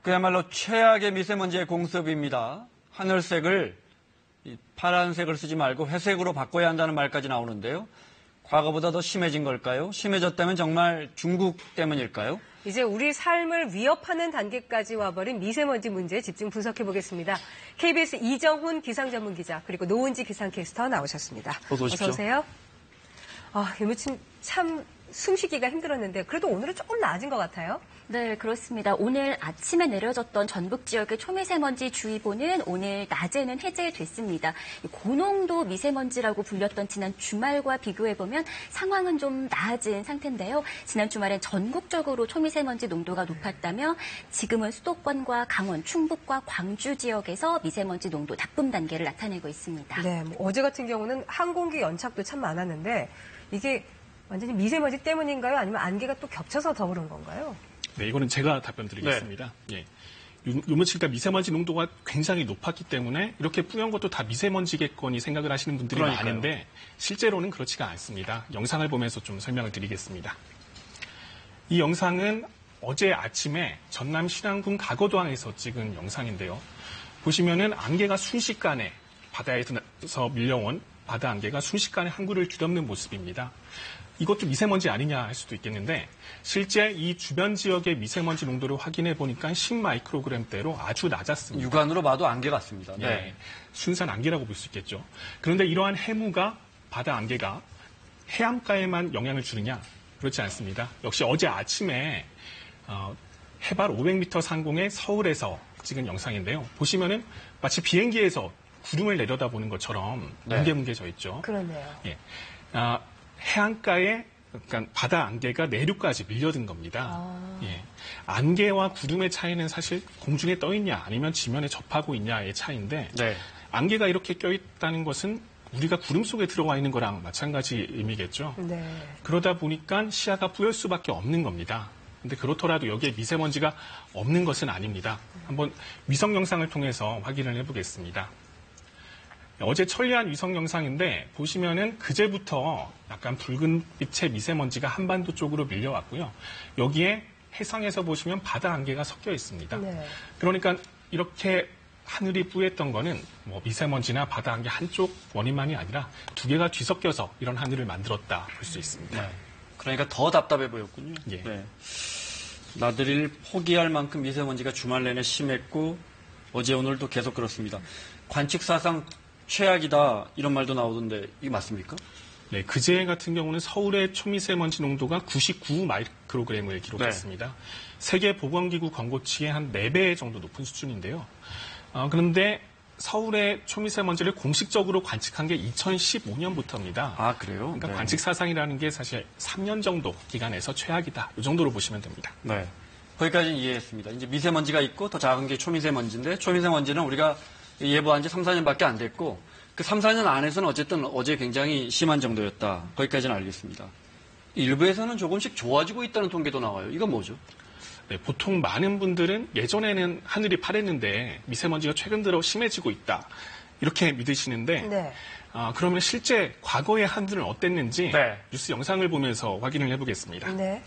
그야말로 최악의 미세먼지의 공습입니다. 하늘색을 파란색을 쓰지 말고 회색으로 바꿔야 한다는 말까지 나오는데요. 과거보다 더 심해진 걸까요? 심해졌다면 정말 중국 때문일까요? 이제 우리 삶을 위협하는 단계까지 와버린 미세먼지 문제 집중 분석해보겠습니다. KBS 이정훈 기상전문기자 그리고 노은지 기상캐스터 나오셨습니다. 어서 오십시오. 어서 오세요. 요즘 참 숨쉬기가 힘들었는데 그래도 오늘은 조금 나아진 것 같아요. 네, 그렇습니다. 오늘 아침에 내려졌던 전북 지역의 초미세먼지 주의보는 오늘 낮에는 해제됐습니다. 고농도 미세먼지라고 불렸던 지난 주말과 비교해보면 상황은 좀 나아진 상태인데요. 지난 주말엔 전국적으로 초미세먼지 농도가 높았다며 지금은 수도권과 강원, 충북과 광주 지역에서 미세먼지 농도 나쁨 단계를 나타내고 있습니다. 네, 어제 같은 경우는 항공기 연착도 참 많았는데 이게 완전히 미세먼지 때문인가요? 아니면 안개가 또 겹쳐서 더 그런 건가요? 네, 이거는 제가 답변 드리겠습니다. 예. 요며칠까 미세먼지 농도가 굉장히 높았기 때문에 이렇게 뿌연 것도 다 미세먼지겠거니 생각을 하시는 분들이 많은데 실제로는 그렇지가 않습니다. 영상을 보면서 좀 설명을 드리겠습니다. 이 영상은 어제 아침에 전남 신안군 가거도항에서 찍은 영상인데요. 보시면은 안개가 순식간에 바다에서 밀려온 바다 안개가 순식간에 항구를 뒤덮는 모습입니다. 이것도 미세먼지 아니냐 할 수도 있겠는데 실제 이 주변 지역의 미세먼지 농도를 확인해 보니까 10마이크로그램대로 아주 낮았습니다. 육안으로 봐도 안개 같습니다. 네. 네, 순수한 안개라고 볼 수 있겠죠. 그런데 이러한 해무가 바다 안개가 해안가에만 영향을 주느냐? 그렇지 않습니다. 역시 어제 아침에 해발 500m 상공의 서울에서 찍은 영상인데요. 보시면은 마치 비행기에서 구름을 내려다보는 것처럼 뭉게뭉게져 있죠. 그러네요. 예. 해안가에 그러니까 바다 안개가 내륙까지 밀려든 겁니다. 예. 안개와 구름의 차이는 사실 공중에 떠 있냐 아니면 지면에 접하고 있냐의 차이인데 안개가 이렇게 껴있다는 것은 우리가 구름 속에 들어가 있는 거랑 마찬가지 의미겠죠. 네. 그러다 보니까 시야가 뿌열 수밖에 없는 겁니다. 근데 그렇더라도 여기에 미세먼지가 없는 것은 아닙니다. 한번 위성 영상을 통해서 확인을 해보겠습니다. 어제 처리한 위성 영상인데 보시면은 그제부터 약간 붉은빛의 미세먼지가 한반도 쪽으로 밀려왔고요. 여기에 해상에서 보시면 바다 안개가 섞여 있습니다. 네. 그러니까 이렇게 하늘이 뿌였던 거는 뭐 미세먼지나 바다 안개 한쪽 원인만이 아니라 두 개가 뒤섞여서 이런 하늘을 만들었다 볼 수 있습니다. 네. 그러니까 더 답답해 보였군요. 예. 네. 나들이를 포기할 만큼 미세먼지가 주말 내내 심했고 어제 오늘도 계속 그렇습니다. 관측 사상 최악이다 이런 말도 나오던데 이게 맞습니까? 네, 그제 같은 경우는 서울의 초미세먼지 농도가 99마이크로그램을 기록했습니다. 세계보건기구 권고치의 한 4배 정도 높은 수준인데요. 그런데 서울의 초미세먼지를 공식적으로 관측한 게 2015년부터입니다. 아, 그래요? 그러니까 관측 사상이라는 게 사실 3년 정도 기간에서 최악이다. 이 정도로 보시면 됩니다. 네. 거기까지는 이해했습니다. 이제 미세먼지가 있고 더 작은 게 초미세먼지인데 초미세먼지는 우리가 예보한 지 3, 4년밖에 안 됐고 그 3, 4년 안에서는 어쨌든 어제 굉장히 심한 정도였다. 거기까지는 알겠습니다. 일부에서는 조금씩 좋아지고 있다는 통계도 나와요. 이건 뭐죠? 네, 보통 많은 분들은 예전에는 하늘이 파랬는데 미세먼지가 최근 들어 심해지고 있다. 이렇게 믿으시는데 그러면 실제 과거의 하늘은 어땠는지 뉴스 영상을 보면서 확인을 해보겠습니다. 네.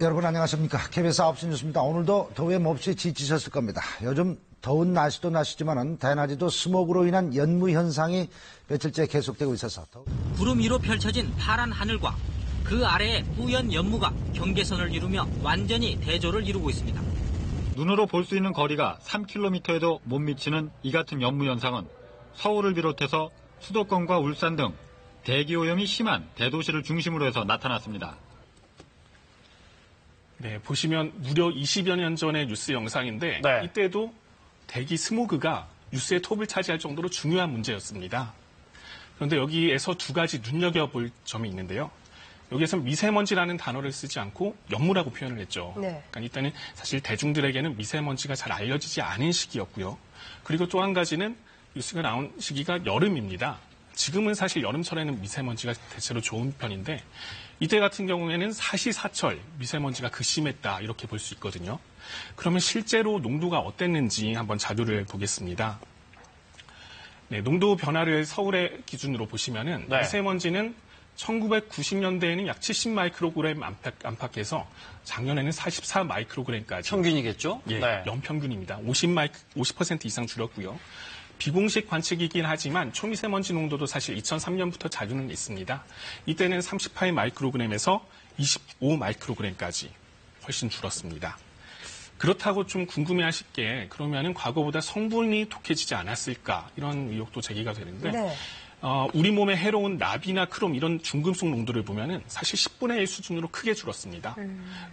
여러분 안녕하십니까. KBS 9시 뉴스입니다. 오늘도 더위에 몹시 지치셨을 겁니다. 요즘 더운 날씨도 날씨지만은 대낮에도 스모그로 인한 연무 현상이 며칠째 계속되고 있어서 구름 위로 펼쳐진 파란 하늘과 그 아래에 뿌연 연무가 경계선을 이루며 완전히 대조를 이루고 있습니다. 눈으로 볼 수 있는 거리가 3km에도 못 미치는 이 같은 연무 현상은 서울을 비롯해서 수도권과 울산 등 대기 오염이 심한 대도시를 중심으로 해서 나타났습니다. 네, 보시면 무려 20여 년 전의 뉴스 영상인데 이때도 대기 스모그가 뉴스의 톱을 차지할 정도로 중요한 문제였습니다. 그런데 여기에서 두 가지 눈여겨볼 점이 있는데요. 여기에서 미세먼지라는 단어를 쓰지 않고 연무라고 표현을 했죠. 그러니까 이때는 사실 대중들에게는 미세먼지가 잘 알려지지 않은 시기였고요. 그리고 또 한 가지는 뉴스가 나온 시기가 여름입니다. 지금은 사실 여름철에는 미세먼지가 대체로 좋은 편인데 이때 같은 경우에는 사시사철 미세먼지가 극심했다 이렇게 볼 수 있거든요. 그러면 실제로 농도가 어땠는지 한번 자료를 보겠습니다. 네, 농도 변화를 서울의 기준으로 보시면은 미세먼지는 1990년대에는 약 70 마이크로그램 안팎에서 작년에는 44 마이크로그램까지. 평균이겠죠? 예, 네. 연평균입니다. 50% 이상 줄었고요. 비공식 관측이긴 하지만 초미세먼지 농도도 사실 2003년부터 자주는 있습니다. 이때는 38 마이크로그램에서 25 마이크로그램까지 훨씬 줄었습니다. 그렇다고 좀 궁금해하실 게 그러면은 과거보다 성분이 독해지지 않았을까 이런 의혹도 제기가 되는데 네. 우리 몸에 해로운 납이나 크롬 이런 중금속 농도를 보면은 사실 10분의 1 수준으로 크게 줄었습니다.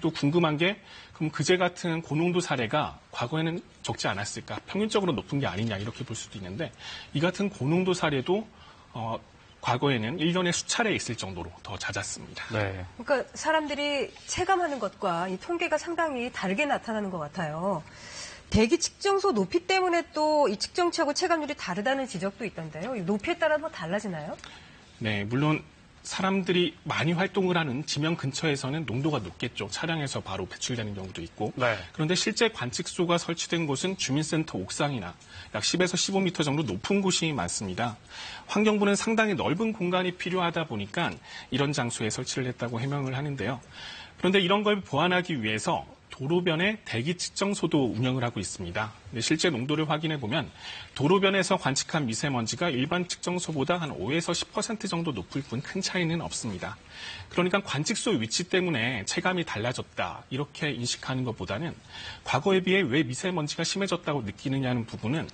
또 궁금한 게 그럼 그제 같은 고농도 사례가 과거에는 적지 않았을까? 평균적으로 높은 게 아니냐 이렇게 볼 수도 있는데 이 같은 고농도 사례도 과거에는 1년에 수차례 있을 정도로 더 잦았습니다. 네. 그러니까 사람들이 체감하는 것과 이 통계가 상당히 다르게 나타나는 것 같아요. 대기 측정소 높이 때문에 또 이 측정치하고 체감률이 다르다는 지적도 있던데요. 이 높이에 따라 뭐 달라지나요? 네, 물론 사람들이 많이 활동을 하는 지명 근처에서는 농도가 높겠죠. 차량에서 바로 배출되는 경우도 있고. 네. 그런데 실제 관측소가 설치된 곳은 주민센터 옥상이나 약 10에서 15m 정도 높은 곳이 많습니다. 환경부는 상당히 넓은 공간이 필요하다 보니까 이런 장소에 설치를 했다고 해명을 하는데요. 그런데 이런 걸 보완하기 위해서 도로변에 대기 측정소도 운영을 하고 있습니다. 근데 실제 농도를 확인해 보면 도로변에서 관측한 미세먼지가 일반 측정소보다 한 5에서 10% 정도 높을 뿐 큰 차이는 없습니다. 그러니까 관측소 위치 때문에 체감이 달라졌다 이렇게 인식하는 것보다는 과거에 비해 왜 미세먼지가 심해졌다고 느끼느냐는 부분은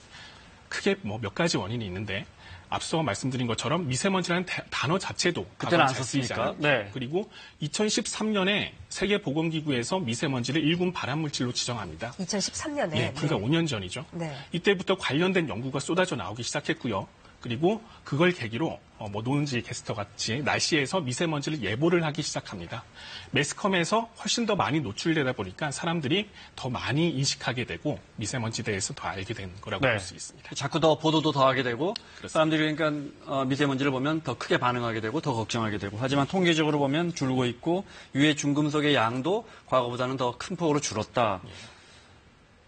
크게 뭐 몇 가지 원인이 있는데 앞서 말씀드린 것처럼 미세먼지라는 단어 자체도 그때는 안 잘 쓰이지 썼으니까. 않아요. 네. 그리고 2013년에 세계보건기구에서 미세먼지를 1군 발암물질로 지정합니다. 2013년에. 네, 그러니까 5년 전이죠. 네. 이때부터 관련된 연구가 쏟아져 나오기 시작했고요. 그리고 그걸 계기로 뭐 노은지 캐스터 같이 날씨에서 미세먼지를 예보를 하기 시작합니다. 매스컴에서 훨씬 더 많이 노출되다 보니까 사람들이 더 많이 인식하게 되고 미세먼지에 대해서 더 알게 된 거라고 네. 볼 수 있습니다. 자꾸 더 보도도 더 하게 되고 그렇습니다. 사람들이 그러니까 미세먼지를 보면 더 크게 반응하게 되고 더 걱정하게 되고 하지만 통계적으로 보면 줄고 있고 유해 중금속의 양도 과거보다는 더 큰 폭으로 줄었다.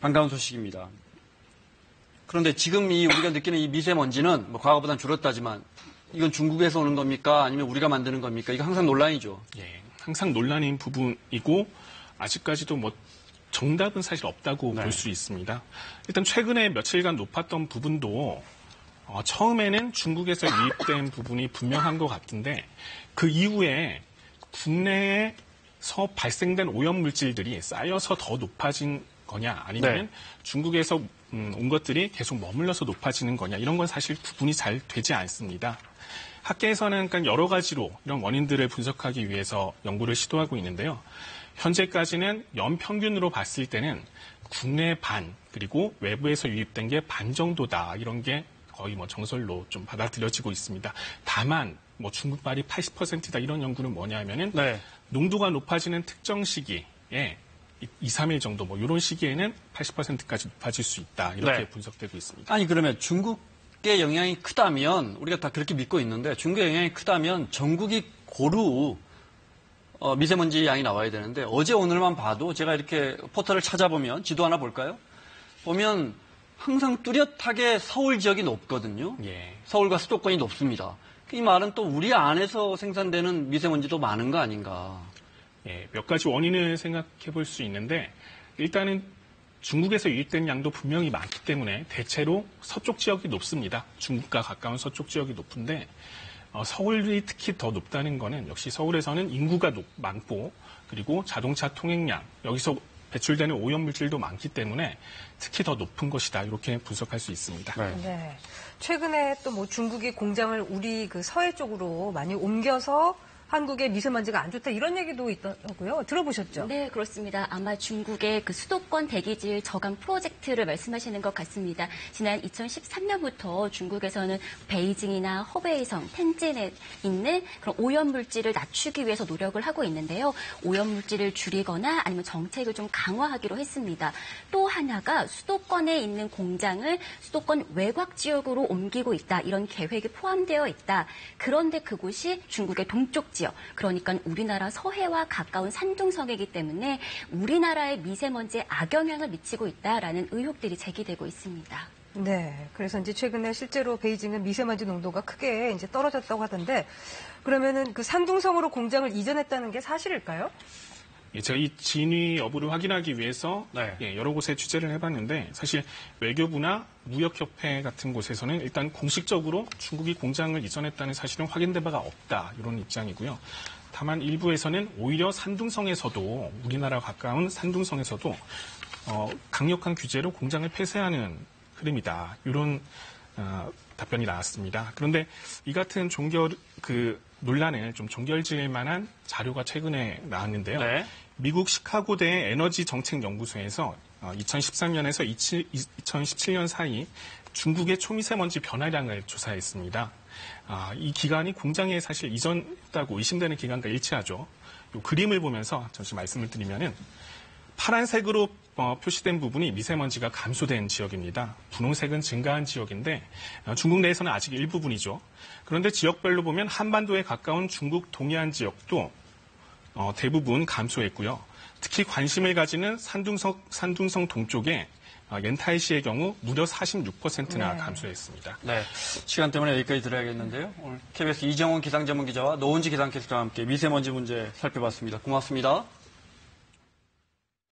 반가운 소식입니다. 그런데 지금 우리가 느끼는 이 미세먼지는 뭐 과거보다는 줄었다지만 이건 중국에서 오는 겁니까? 아니면 우리가 만드는 겁니까? 이거 항상 논란이죠. 예, 항상 논란인 부분이고 아직까지도 뭐 정답은 사실 없다고 네. 볼 수 있습니다. 일단 최근에 며칠간 높았던 부분도 처음에는 중국에서 유입된 부분이 분명한 것 같은데 그 이후에 국내에서 발생된 오염물질들이 쌓여서 더 높아진 거냐 아니면 네. 중국에서 온 것들이 계속 머물러서 높아지는 거냐 이런 건 사실 구분이 잘 되지 않습니다. 학계에서는 그러니까 여러 가지로 이런 원인들을 분석하기 위해서 연구를 시도하고 있는데요. 현재까지는 연평균으로 봤을 때는 국내 반 그리고 외부에서 유입된 게 반 정도다 이런 게 거의 뭐 정설로 좀 받아들여지고 있습니다. 다만 뭐 중국발이 80%다 이런 연구는 뭐냐면은 네. 농도가 높아지는 특정 시기에 2, 3일 정도 뭐 이런 시기에는 80%까지 높아질 수 있다 이렇게 네. 분석되고 있습니다. 아니 그러면 중국의 영향이 크다면 우리가 다 그렇게 믿고 있는데 중국의 영향이 크다면 전국이 고루 미세먼지 양이 나와야 되는데 어제 오늘만 봐도 제가 이렇게 포털을 찾아보면 지도 하나 볼까요? 보면 항상 뚜렷하게 서울 지역이 높거든요. 예. 서울과 수도권이 높습니다. 이 말은 또 우리 안에서 생산되는 미세먼지도 많은 거 아닌가. 예, 몇 가지 원인을 생각해 볼 수 있는데 일단은 중국에서 유입된 양도 분명히 많기 때문에 대체로 서쪽 지역이 높습니다. 중국과 가까운 서쪽 지역이 높은데 서울이 특히 더 높다는 거는 역시 서울에서는 인구가 많고 그리고 자동차 통행량 여기서 배출되는 오염물질도 많기 때문에 특히 더 높은 것이다 이렇게 분석할 수 있습니다. 네. 최근에 또 뭐 중국이 공장을 우리 그 서해 쪽으로 많이 옮겨서 한국의 미세먼지가 안 좋다 이런 얘기도 있더라고요. 들어보셨죠? 네, 그렇습니다. 아마 중국의 그 수도권 대기질 저감 프로젝트를 말씀하시는 것 같습니다. 지난 2013년부터 중국에서는 베이징이나 허베이성, 텐진에 있는 그런 오염물질을 낮추기 위해서 노력을 하고 있는데요. 오염물질을 줄이거나 아니면 정책을 좀 강화하기로 했습니다. 또 하나가 수도권에 있는 공장을 수도권 외곽 지역으로 옮기고 있다. 이런 계획이 포함되어 있다. 그런데 그곳이 중국의 동쪽 지역, 그러니까 우리나라 서해와 가까운 산둥성이기 때문에 우리나라의 미세먼지에 악영향을 미치고 있다라는 의혹들이 제기되고 있습니다. 네. 그래서 이제 최근에 실제로 베이징은 미세먼지 농도가 크게 이제 떨어졌다고 하던데 그러면은 그 산둥성으로 공장을 이전했다는 게 사실일까요? 예, 제가 이 진위 여부를 확인하기 위해서 여러 곳에 취재를 해봤는데 사실 외교부나 무역협회 같은 곳에서는 일단 공식적으로 중국이 공장을 이전했다는 사실은 확인된 바가 없다 이런 입장이고요. 다만 일부에서는 오히려 산둥성에서도 우리나라 가까운 산둥성에서도 강력한 규제로 공장을 폐쇄하는 흐름이다 이런 답변이 나왔습니다. 그런데 이 같은 논란을 좀 종결지을 만한 자료가 최근에 나왔는데요. 네. 미국 시카고대 에너지정책연구소에서 2013년에서 2017년 사이 중국의 초미세먼지 변화량을 조사했습니다. 이 기간이 공장에 사실 이전했다고 의심되는 기간과 일치하죠. 이 그림을 보면서 잠시 말씀을 드리면은 파란색으로 표시된 부분이 미세먼지가 감소된 지역입니다. 분홍색은 증가한 지역인데 중국 내에서는 아직 일부분이죠. 그런데 지역별로 보면 한반도에 가까운 중국 동해안 지역도 대부분 감소했고요. 특히 관심을 가지는 산둥성 동쪽에 옌타이시의 경우 무려 46%나 감소했습니다. 네, 시간 때문에 여기까지 들어야겠는데요. 오늘 KBS 이정훈 기상전문기자와 노은지 기상캐스터와 함께 미세먼지 문제 살펴봤습니다. 고맙습니다.